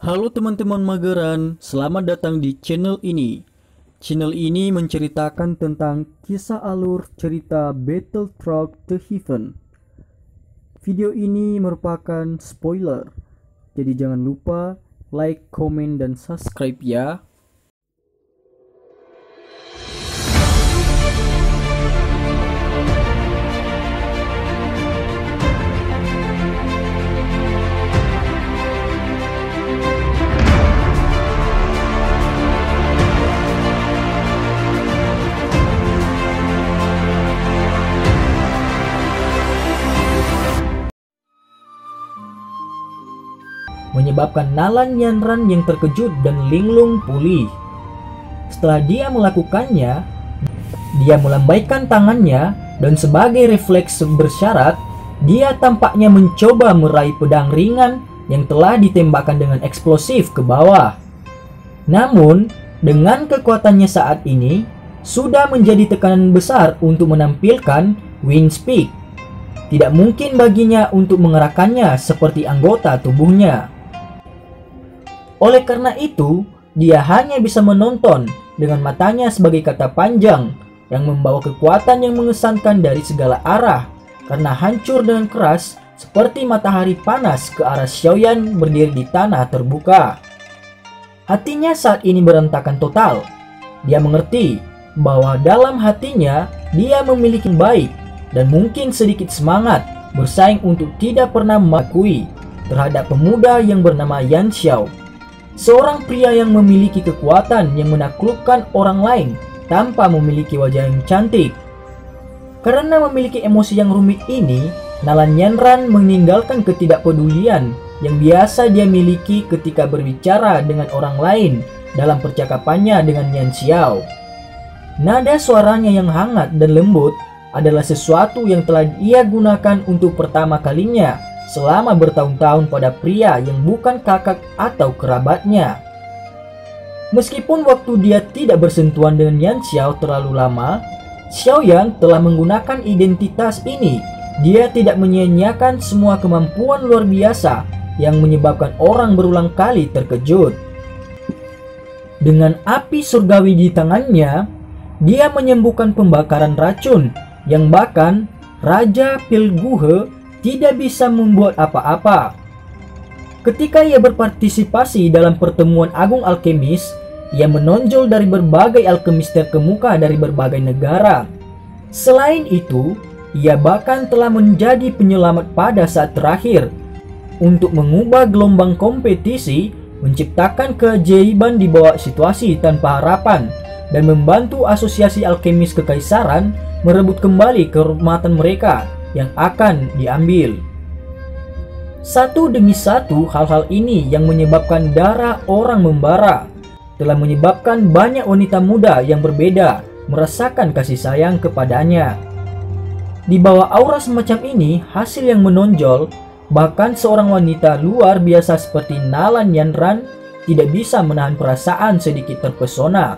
Halo teman-teman mageran, selamat datang di channel ini. Channel ini menceritakan tentang kisah alur cerita Battle Truck The Heaven. Video ini merupakan spoiler, jadi jangan lupa like, komen, dan subscribe ya. Menyebabkan Nalan Yanran yang terkejut dan linglung pulih. Setelah dia melakukannya, dia melambaikan tangannya dan sebagai refleks bersyarat, dia tampaknya mencoba meraih pedang ringan yang telah ditembakkan dengan eksplosif ke bawah. Namun, dengan kekuatannya saat ini, sudah menjadi tekanan besar untuk menampilkan Wings Peak. Tidak mungkin baginya untuk mengerahkannya seperti anggota tubuhnya. Oleh karena itu, dia hanya bisa menonton dengan matanya sebagai kata panjang yang membawa kekuatan yang mengesankan dari segala arah karena hancur dengan keras seperti matahari panas ke arah Xiaoyan berdiri di tanah terbuka. Hatinya saat ini berantakan total. Dia mengerti bahwa dalam hatinya dia memiliki yang baik dan mungkin sedikit semangat bersaing untuk tidak pernah mengakui terhadap pemuda yang bernama Yan Xiao. Seorang pria yang memiliki kekuatan yang menaklukkan orang lain tanpa memiliki wajah yang cantik. Karena memiliki emosi yang rumit ini, Nalan Yanran meninggalkan ketidakpedulian yang biasa dia miliki ketika berbicara dengan orang lain dalam percakapannya dengan Yan Xiao. Nada suaranya yang hangat dan lembut adalah sesuatu yang telah ia gunakan untuk pertama kalinya selama bertahun-tahun pada pria yang bukan kakak atau kerabatnya. Meskipun waktu dia tidak bersentuhan dengan Yan Xiao terlalu lama, Xiaoyan telah menggunakan identitas ini. Dia tidak menyia-nyiakan semua kemampuan luar biasa yang menyebabkan orang berulang kali terkejut. Dengan api surgawi di tangannya, dia menyembuhkan pembakaran racun yang bahkan Raja Pilguhe tidak bisa membuat apa-apa. Ketika ia berpartisipasi dalam pertemuan agung alkemis, ia menonjol dari berbagai alkemis terkemuka dari berbagai negara. Selain itu, ia bahkan telah menjadi penyelamat pada saat terakhir untuk mengubah gelombang kompetisi, menciptakan keajaiban di bawah situasi tanpa harapan, dan membantu asosiasi alkemis kekaisaran merebut kembali kehormatan mereka yang akan diambil. Satu demi satu hal-hal ini yang menyebabkan darah orang membara, telah menyebabkan banyak wanita muda yang berbeda merasakan kasih sayang kepadanya. Di bawah aura semacam ini, hasil yang menonjol, bahkan seorang wanita luar biasa seperti Nalan Yanran tidak bisa menahan perasaan sedikit terpesona.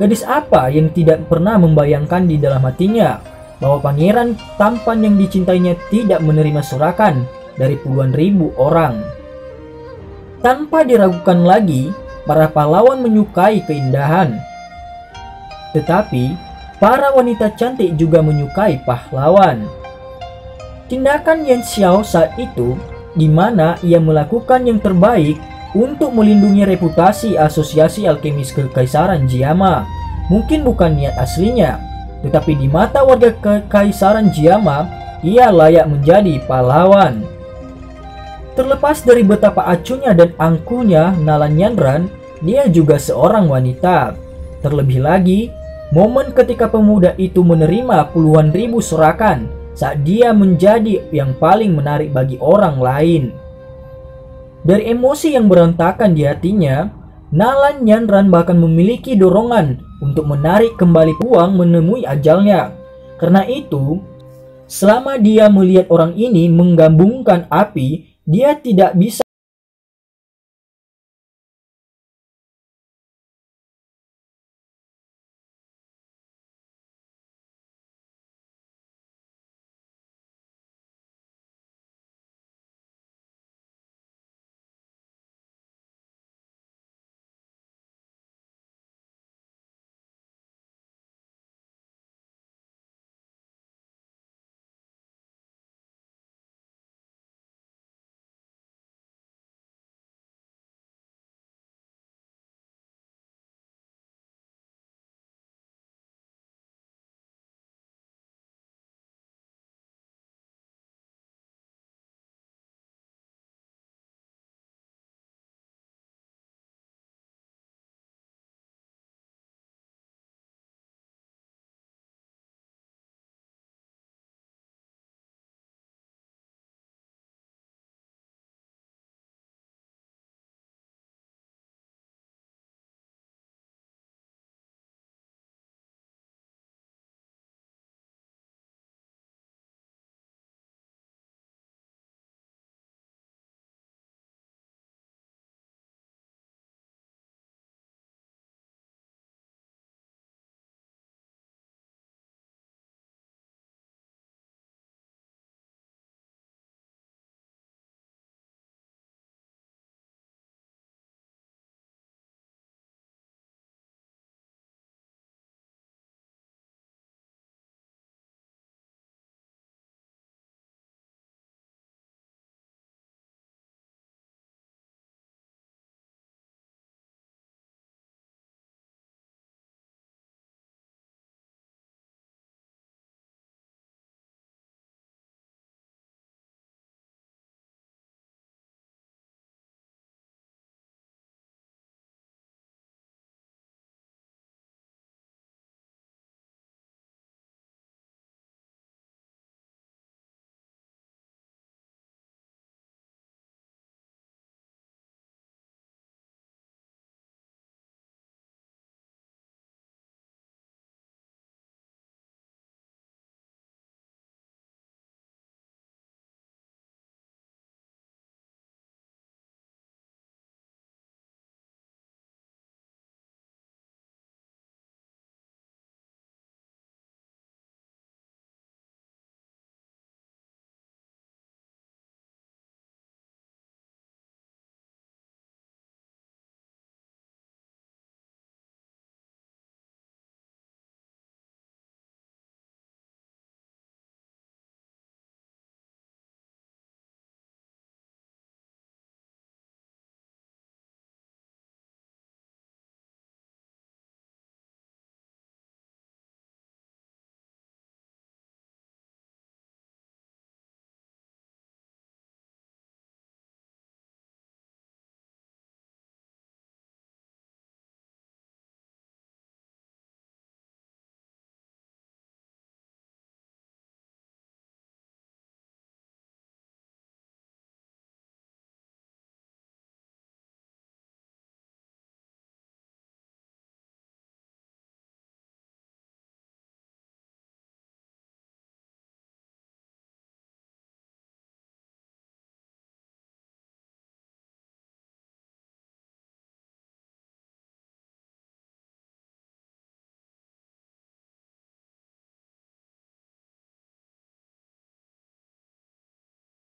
Gadis apa yang tidak pernah membayangkan di dalam hatinya bahwa pangeran tampan yang dicintainya tidak menerima sorakan dari puluhan ribu orang. Tanpa diragukan lagi, para pahlawan menyukai keindahan. Tetapi, para wanita cantik juga menyukai pahlawan. Tindakan Yan Xiao saat itu, di mana ia melakukan yang terbaik untuk melindungi reputasi asosiasi alkemis kekaisaran Jiama, mungkin bukan niat aslinya. Tetapi di mata warga kekaisaran Jiama, ia layak menjadi pahlawan. Terlepas dari betapa acuhnya dan angkuhnya Nalan Yanran, dia juga seorang wanita. Terlebih lagi, momen ketika pemuda itu menerima puluhan ribu sorakan saat dia menjadi yang paling menarik bagi orang lain. Dari emosi yang berantakan di hatinya, Nalan Yanran bahkan memiliki dorongan untuk menarik kembali uang menemui ajalnya. Karena itu, selama dia melihat orang ini menggabungkan api, dia tidak bisa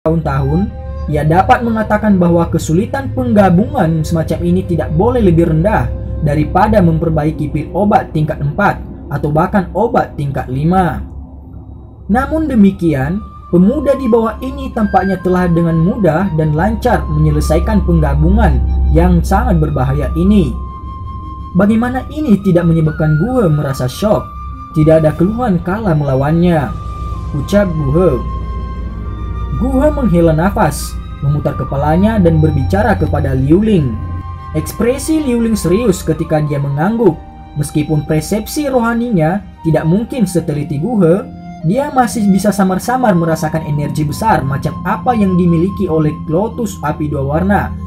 tahun, ia dapat mengatakan bahwa kesulitan penggabungan semacam ini tidak boleh lebih rendah daripada memperbaiki pil obat tingkat 4 atau bahkan obat tingkat 5. Namun demikian, pemuda di bawah ini tampaknya telah dengan mudah dan lancar menyelesaikan penggabungan yang sangat berbahaya ini. Bagaimana ini tidak menyebabkan Guhe merasa shock? Tidak ada keluhan kala melawannya, ucap Guhe. Guhe menghela nafas, memutar kepalanya dan berbicara kepada Liu Ling. Ekspresi Liu Ling serius ketika dia mengangguk. Meskipun persepsi rohaninya tidak mungkin seteliti Guhe, dia masih bisa samar-samar merasakan energi besar macam apa yang dimiliki oleh Lotus Api Dua Warna.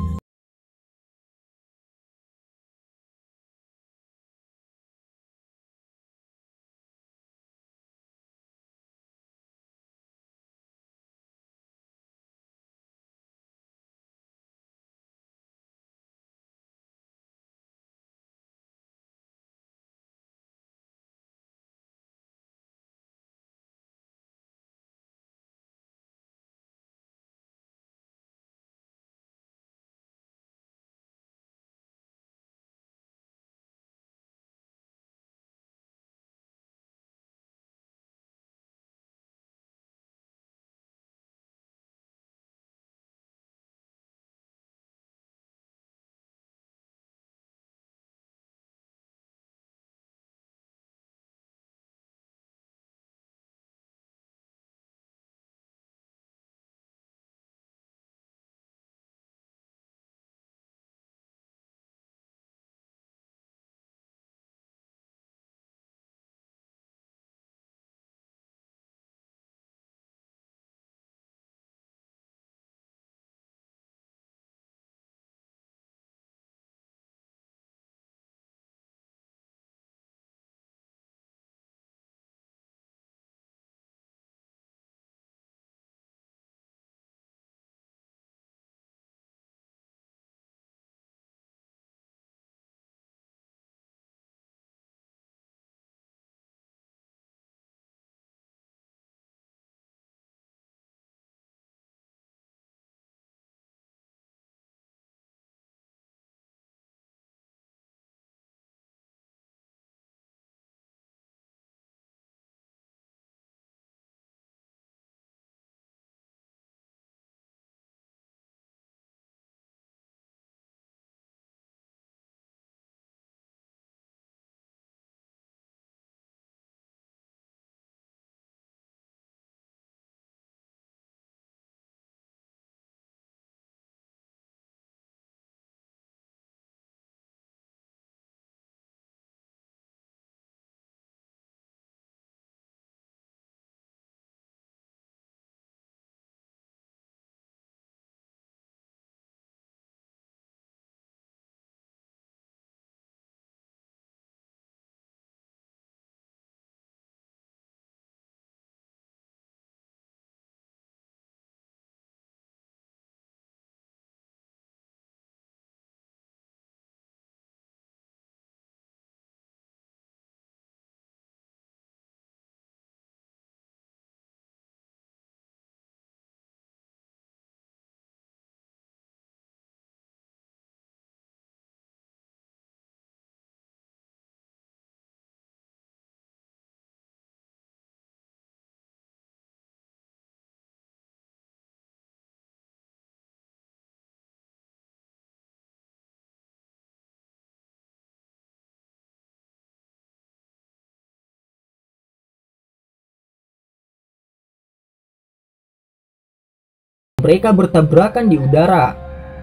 Mereka bertabrakan di udara,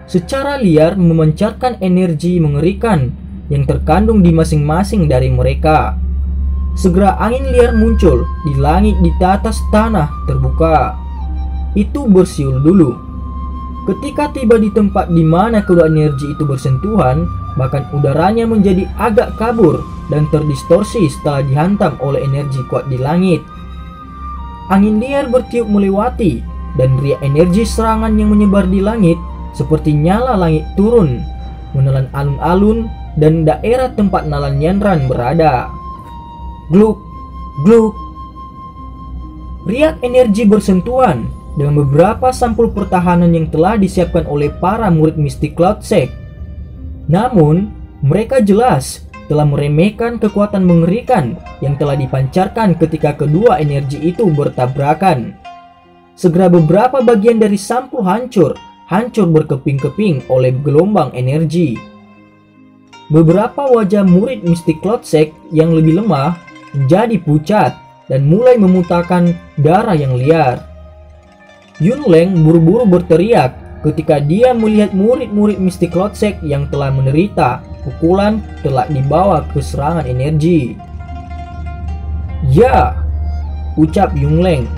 secara liar memancarkan energi mengerikan yang terkandung di masing-masing dari mereka. Segera angin liar muncul di langit di atas tanah terbuka. Itu bersiul dulu. Ketika tiba di tempat di mana kedua energi itu bersentuhan, bahkan udaranya menjadi agak kabur dan terdistorsi setelah dihantam oleh energi kuat di langit. Angin liar bertiup melewati, dan riak energi serangan yang menyebar di langit seperti nyala langit turun, menelan alun-alun dan daerah tempat Nalan Yanran berada. Gluk, gluk. Riak energi bersentuhan dengan beberapa sampul pertahanan yang telah disiapkan oleh para murid mistik Cloud Sect. Namun, mereka jelas telah meremehkan kekuatan mengerikan yang telah dipancarkan ketika kedua energi itu bertabrakan. Segera beberapa bagian dari sampul hancur berkeping-keping oleh gelombang energi. Beberapa wajah murid mistik Cloud Sect yang lebih lemah menjadi pucat dan mulai memuntahkan darah yang liar. Yunleng buru-buru berteriak ketika dia melihat murid-murid mistik Cloud Sect yang telah menderita pukulan telah dibawa ke serangan energi. "Ya!" ucap Yunleng.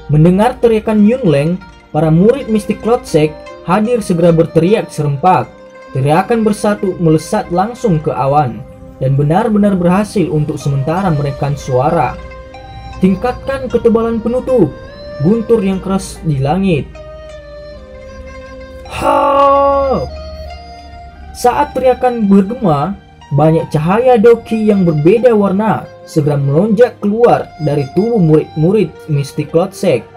Mendengar teriakan Yunleng, para murid mistik Cloud Sect hadir segera berteriak serempak. Teriakan bersatu melesat langsung ke awan dan benar-benar berhasil untuk sementara merekam suara. "Tingkatkan ketebalan penutup!" guntur yang keras di langit. "Ha!" Saat teriakan bergema, banyak cahaya Doki yang berbeda warna segera melonjak keluar dari tubuh murid-murid mistik Cloud Sect.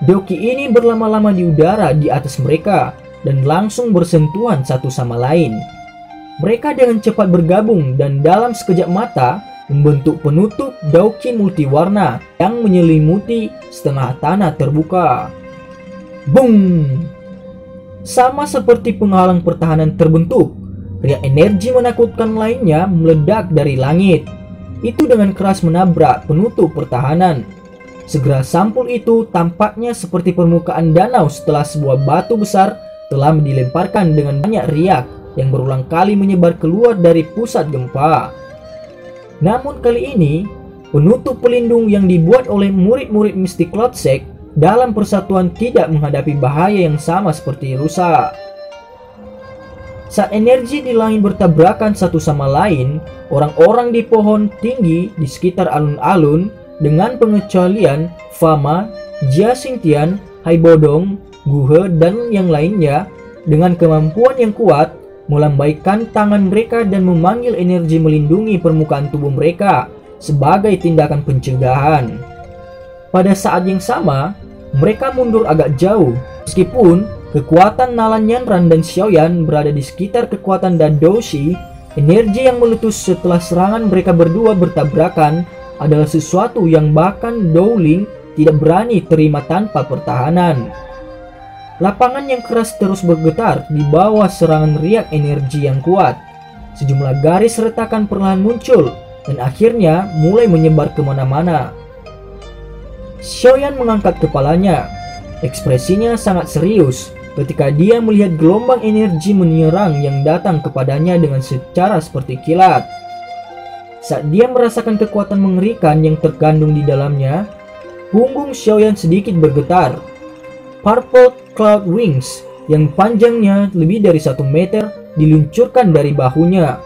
Doki ini berlama-lama di udara di atas mereka dan langsung bersentuhan satu sama lain. Mereka dengan cepat bergabung dan dalam sekejap mata membentuk penutup Doki multiwarna yang menyelimuti setengah tanah terbuka. Boom! Sama seperti penghalang pertahanan terbentuk, riak energi menakutkan lainnya meledak dari langit. Itu dengan keras menabrak penutup pertahanan. Segera sampul itu tampaknya seperti permukaan danau setelah sebuah batu besar telah dilemparkan dengan banyak riak yang berulang kali menyebar keluar dari pusat gempa. Namun kali ini, penutup pelindung yang dibuat oleh murid-murid mistik Cloud Sect dalam persatuan tidak menghadapi bahaya yang sama seperti rusak. Saat energi di langit bertabrakan satu sama lain, orang-orang di pohon tinggi di sekitar alun-alun dengan pengecualian Fama, Jia Xingtian, Hai Bodong, Guhe, dan yang lainnya dengan kemampuan yang kuat melambaikan tangan mereka dan memanggil energi melindungi permukaan tubuh mereka sebagai tindakan pencegahan. Pada saat yang sama, mereka mundur agak jauh. Meskipun kekuatan Nalan Yanran dan Xiaoyan berada di sekitar kekuatan Dadoshi, energi yang meletus setelah serangan mereka berdua bertabrakan adalah sesuatu yang bahkan Dowling tidak berani terima tanpa pertahanan. Lapangan yang keras terus bergetar di bawah serangan riak energi yang kuat. Sejumlah garis retakan perlahan muncul dan akhirnya mulai menyebar kemana-mana. Xiaoyan mengangkat kepalanya. Ekspresinya sangat serius ketika dia melihat gelombang energi menyerang yang datang kepadanya dengan secara seperti kilat. Saat dia merasakan kekuatan mengerikan yang terkandung di dalamnya, punggung Xiaoyan sedikit bergetar. Purple Cloud Wings yang panjangnya lebih dari 1 meter diluncurkan dari bahunya.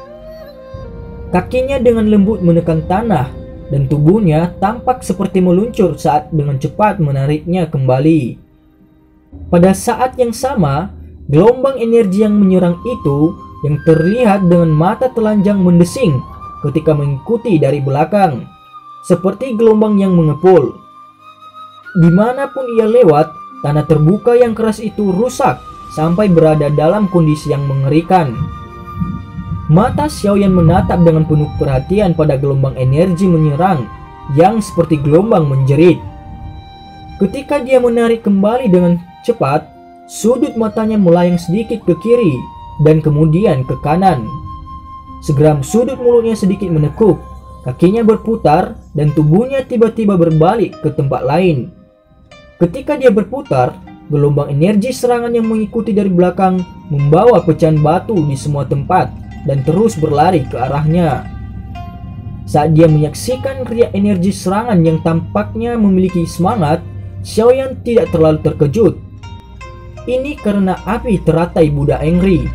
Kakinya dengan lembut menekan tanah dan tubuhnya tampak seperti meluncur saat dengan cepat menariknya kembali. Pada saat yang sama, gelombang energi yang menyerang itu yang terlihat dengan mata telanjang mendesing ketika mengikuti dari belakang, seperti gelombang yang mengepul. Dimanapun ia lewat, tanah terbuka yang keras itu rusak sampai berada dalam kondisi yang mengerikan. Mata Xiaoyan menatap dengan penuh perhatian pada gelombang energi menyerang yang seperti gelombang menjerit. Ketika dia menarik kembali dengan cepat, sudut matanya melayang sedikit ke kiri dan kemudian ke kanan. Segera sudut mulutnya sedikit menekuk, kakinya berputar dan tubuhnya tiba-tiba berbalik ke tempat lain. Ketika dia berputar, gelombang energi serangan yang mengikuti dari belakang membawa pecahan batu di semua tempat dan terus berlari ke arahnya. Saat dia menyaksikan riak energi serangan yang tampaknya memiliki semangat, Xiaoyan tidak terlalu terkejut. Ini karena api teratai Buddha Engri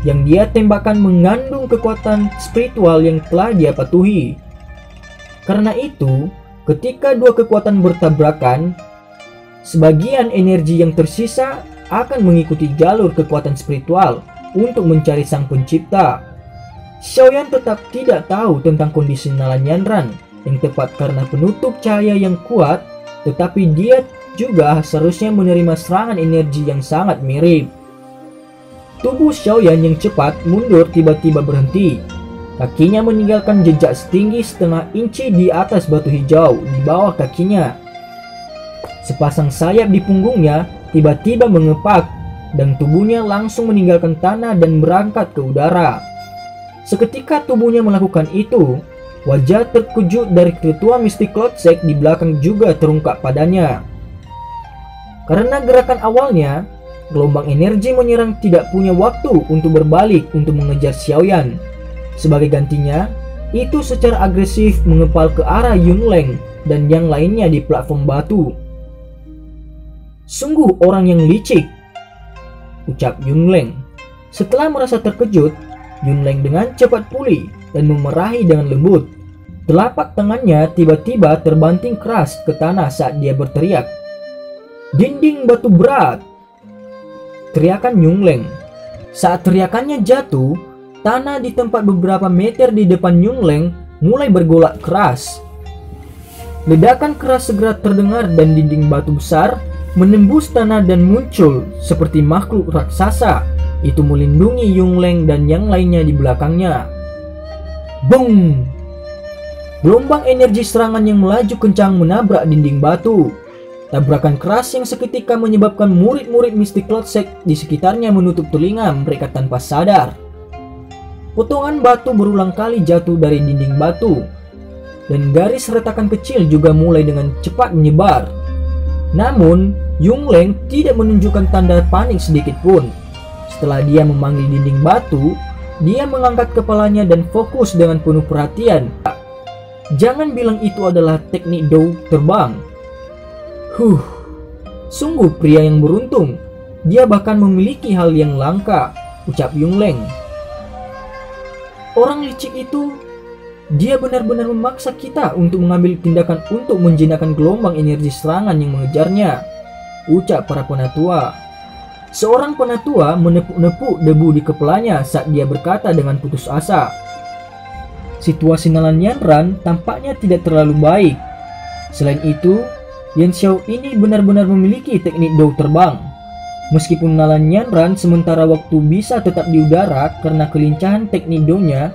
yang dia tembakkan mengandung kekuatan spiritual yang telah dia patuhi. Karena itu, ketika dua kekuatan bertabrakan, sebagian energi yang tersisa akan mengikuti jalur kekuatan spiritual untuk mencari sang pencipta. Xiaoyan tetap tidak tahu tentang kondisi Nalan Yanran yang tepat karena penutup cahaya yang kuat, tetapi dia juga seharusnya menerima serangan energi yang sangat mirip. Tubuh Xiaoyan yang cepat mundur tiba-tiba berhenti. Kakinya meninggalkan jejak setinggi setengah inci di atas batu hijau di bawah kakinya. Sepasang sayap di punggungnya tiba-tiba mengepak dan tubuhnya langsung meninggalkan tanah dan berangkat ke udara. Seketika tubuhnya melakukan itu, wajah terkejut dari ketua Mystic Cloud Sect di belakang juga terungkap padanya. Karena gerakan awalnya, gelombang energi menyerang tidak punya waktu untuk berbalik untuk mengejar Xiaoyan. Sebagai gantinya, itu secara agresif mengepal ke arah Yunleng dan yang lainnya di platform batu. Sungguh orang yang licik, ucap Yunleng. Setelah merasa terkejut, Yunleng dengan cepat pulih dan memerahi dengan lembut. Telapak tangannya tiba-tiba terbanting keras ke tanah saat dia berteriak, "Dinding batu berat!" Teriakan Yunleng. Saat teriakannya jatuh, tanah di tempat beberapa meter di depan Yunleng mulai bergolak keras. Ledakan keras segera terdengar dan dinding batu besar menembus tanah dan muncul seperti makhluk raksasa. Itu melindungi Yunleng dan yang lainnya di belakangnya. Bung! Gelombang energi serangan yang melaju kencang menabrak dinding batu. Tabrakan keras yang seketika menyebabkan murid-murid Mystic Cloud Sect di sekitarnya menutup telinga mereka tanpa sadar. Potongan batu berulang kali jatuh dari dinding batu, dan garis retakan kecil juga mulai dengan cepat menyebar. Namun, Yunleng tidak menunjukkan tanda panik sedikit pun. Setelah dia memanggil dinding batu, dia mengangkat kepalanya dan fokus dengan penuh perhatian. Jangan bilang itu adalah teknik Dou terbang. Sungguh pria yang beruntung. Dia bahkan memiliki hal yang langka, ucap Yunleng. Orang licik itu, dia benar-benar memaksa kita untuk mengambil tindakan untuk menjinakkan gelombang energi serangan yang mengejarnya, ucap para penatua. Seorang penatua menepuk-nepuk debu di kepalanya saat dia berkata dengan putus asa. Situasi Nalan Yanran tampaknya tidak terlalu baik. Selain itu, Yan Xiao ini benar-benar memiliki teknik Dou terbang. Meskipun Nalan Yanran sementara waktu bisa tetap di udara karena kelincahan teknik Dou-nya,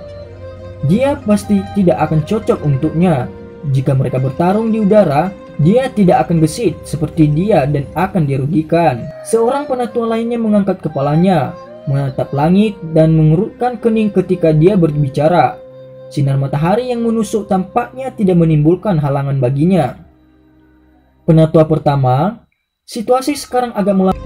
dia pasti tidak akan cocok untuknya. Jika mereka bertarung di udara, dia tidak akan gesit seperti dia dan akan dirugikan. Seorang penatua lainnya mengangkat kepalanya, menatap langit dan mengerutkan kening ketika dia berbicara. Sinar matahari yang menusuk tampaknya tidak menimbulkan halangan baginya. Penatua pertama, situasi sekarang agak melambat.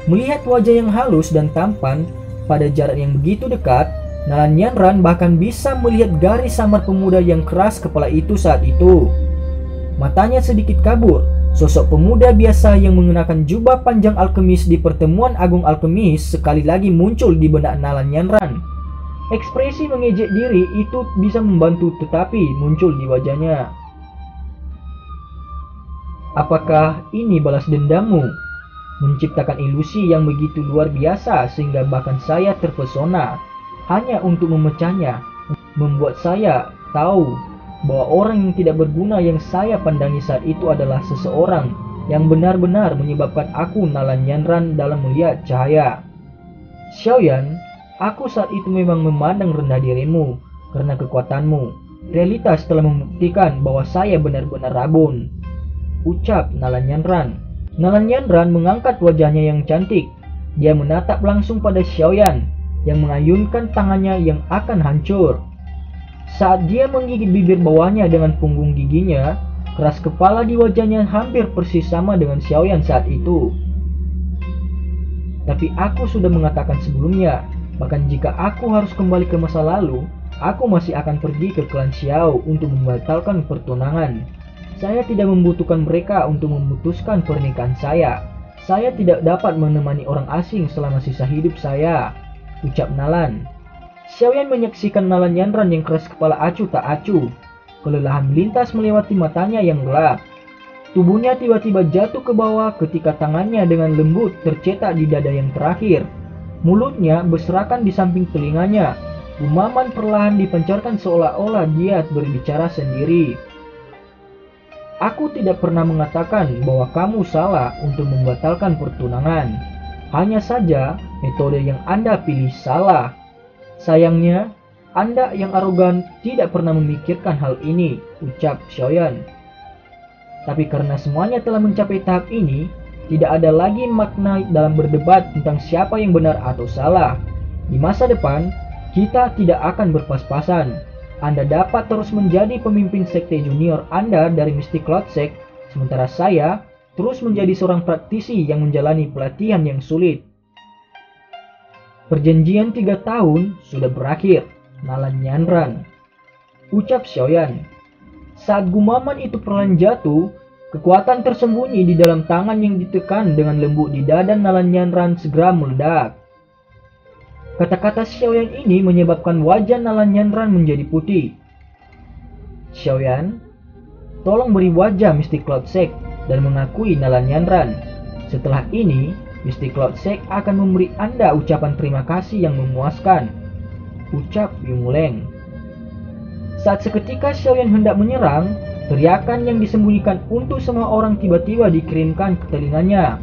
Melihat wajah yang halus dan tampan pada jarak yang begitu dekat, Nalan Yanran bahkan bisa melihat garis samar pemuda yang keras kepala itu saat itu. Matanya sedikit kabur. Sosok pemuda biasa yang mengenakan jubah panjang alkemis di pertemuan agung alkemis sekali lagi muncul di benak Nalan Yanran. Ekspresi mengejek diri itu bisa membantu tetapi muncul di wajahnya. Apakah ini balas dendammu? Menciptakan ilusi yang begitu luar biasa sehingga bahkan saya terpesona. Hanya untuk memecahnya, membuat saya tahu bahwa orang yang tidak berguna yang saya pandangi saat itu adalah seseorang yang benar-benar menyebabkan aku Nalan Yanran dalam melihat cahaya. Xiaoyan, aku saat itu memang memandang rendah dirimu karena kekuatanmu. Realitas telah membuktikan bahwa saya benar-benar rabun, ucap Nalan Yanran. Nalan Yanran mengangkat wajahnya yang cantik. Dia menatap langsung pada Xiaoyan yang mengayunkan tangannya yang akan hancur. Saat dia menggigit bibir bawahnya dengan punggung giginya, keras kepala di wajahnya hampir persis sama dengan Xiaoyan saat itu. Tapi aku sudah mengatakan sebelumnya, bahkan jika aku harus kembali ke masa lalu, aku masih akan pergi ke klan Xiao untuk membatalkan pertunangan. Saya tidak membutuhkan mereka untuk memutuskan pernikahan saya. Saya tidak dapat menemani orang asing selama sisa hidup saya, ucap Nalan. Xiaoyan menyaksikan Nalan Yanran yang keras kepala acuh tak acuh. Kelelahan melintas melewati matanya yang gelap. Tubuhnya tiba-tiba jatuh ke bawah ketika tangannya dengan lembut tercetak di dada yang terakhir. Mulutnya berserakan di samping telinganya. Gumaman perlahan dipancarkan seolah-olah dia berbicara sendiri. Aku tidak pernah mengatakan bahwa kamu salah untuk membatalkan pertunangan. Hanya saja metode yang Anda pilih salah. Sayangnya, Anda yang arogan tidak pernah memikirkan hal ini, ucap Xiaoyan. Tapi karena semuanya telah mencapai tahap ini, tidak ada lagi makna dalam berdebat tentang siapa yang benar atau salah. Di masa depan, kita tidak akan berpas-pasan. Anda dapat terus menjadi pemimpin sekte junior Anda dari Mystic Cloud Sect, sementara saya terus menjadi seorang praktisi yang menjalani pelatihan yang sulit. Perjanjian 3 tahun sudah berakhir, Nalan Nyanran, ucap Xiaoyan. Saat gumaman itu perlahan jatuh, kekuatan tersembunyi di dalam tangan yang ditekan dengan lembut di dada Nalan Nyanran segera meledak. Kata-kata Xiaoyan ini menyebabkan wajah Nalan Nyanran menjadi putih. Xiaoyan, tolong beri wajah Mystic Cloud Sect dan mengakui Nalan Nyanran. Setelah ini, Mystic Cloud Sect akan memberi Anda ucapan terima kasih yang memuaskan, ucap Yumuleng. Saat seketika Xiaoyan hendak menyerang, teriakan yang disembunyikan untuk semua orang tiba-tiba dikirimkan ke telinganya.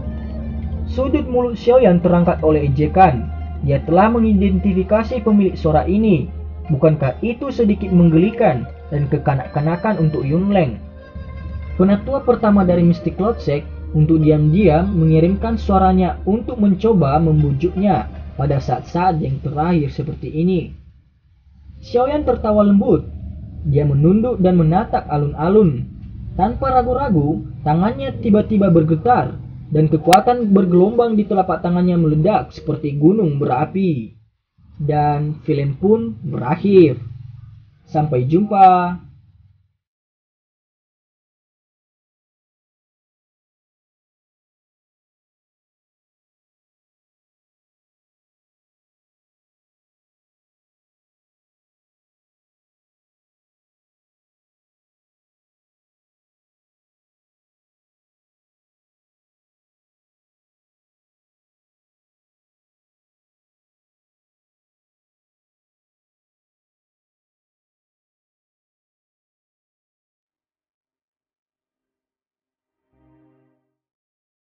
Sudut mulut Xiaoyan terangkat oleh ejekan. Dia telah mengidentifikasi pemilik suara ini. Bukankah itu sedikit menggelikan dan kekanak-kanakan untuk Yunleng? Penatua pertama dari Mystic Cloud Sect untuk diam-diam mengirimkan suaranya untuk mencoba membujuknya pada saat-saat yang terakhir seperti ini. Xiaoyan tertawa lembut. Dia menunduk dan menatap alun-alun. Tanpa ragu-ragu, tangannya tiba-tiba bergetar. Dan kekuatan bergelombang di telapak tangannya meledak seperti gunung berapi. Dan film pun berakhir. Sampai jumpa.